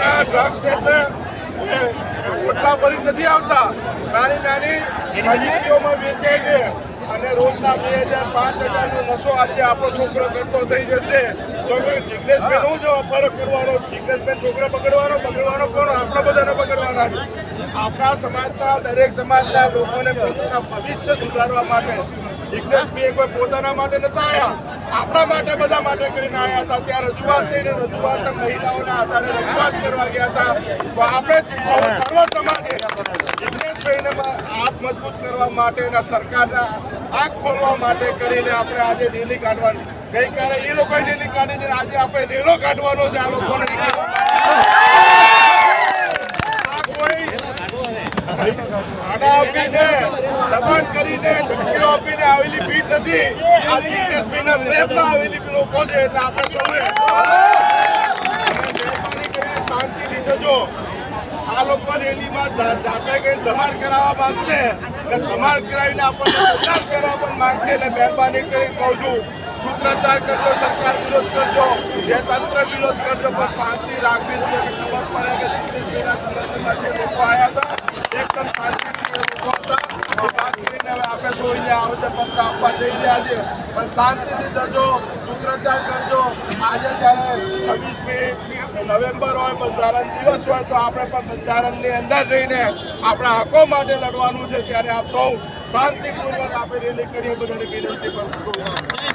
Drugs એટલે પોટલા ભરી નથી આવતા, નાની નાની હળીઓમાં વેચે છે અને રોજના 2000-5000 નો નશો આજે આપણો છોકરો કરતો થઈ જશે. તો જિગ્નેશભાઈ શું જવાબ ફરક કરવાનો? જિગ્નેશભાઈ છોકરો પકડવાનો કોણ? આપણે બધાને પકડવાના છે. આપણા સમાજના દરેક સમાજના લોકોને પોતાના ભવિષ્ય સુધારવા માટે જિગ્નેશભાઈ કોઈ પોતાના માટે નતા આવ્યા, આપણા માટે બધા માટે કરીને આવ્યા હતા. ત્યાં રજૂઆત થઈને મહિલાઓના આધારે રજૂઆત કરવા ગયા હતા. તો આપણે સર્વ સમાજે જિગ્નેશભાઈને હાથ મજબૂત કરવા માટે સરકારના આંખ ખોલવા માટે કરીને આપણે આજે રેલી કાઢવાની. ગઈકાલે એ લોકોએ રેલી કાઢી છે, આજે આપણે રેલો કાઢવાનો છે આ લોકોને. દબાણ કરીને ધમકીઓ આપીને આવેલી ભીડ નથી, આ જિગ્નેશભાઈના પ્રેમમાં આવેલી લોકો છે. એટલે આપણે સૌએ મહેરબાની કરીને શાંતિથી જજો. આ લોકો રેલીમાં જાતે કઈ ધમાલ કરાવવા માંગશે, ધમાલ કરાવીને આપણને બદનામ કરવા પણ માંગશે. એટલે મહેરબાની કરી કહું છું, સૂત્રોચ્ચાર કરજો, સરકાર વિરોધ કરજો, જે તંત્ર વિરોધ કરજો, પણ શાંતિ રાખવી જોઈએ. ખબર પડે કે જિગ્નેશભાઈના સમર્થનમાં જે લોકો આવ્યા હતા એકદમ શાંતિથી લોકો હતા. વાત કરીને હવે આપણે જોઈને આવેદનપત્ર આપવા જઈ રહ્યા છીએ, પણ શાંતિથી જજો, સૂત્રોચ્ચાર કરજો. આજે જ્યારે 26મી નવેમ્બર હોય, બંધારણ દિવસ હોય, તો આપણે પણ બંધારણની અંદર રહીને આપણા હકો માટે લડવાનું છે. ત્યારે આપ સૌ શાંતિપૂર્વક આપણે રેલી કરીએ બધાને વિનંતી કરું છું.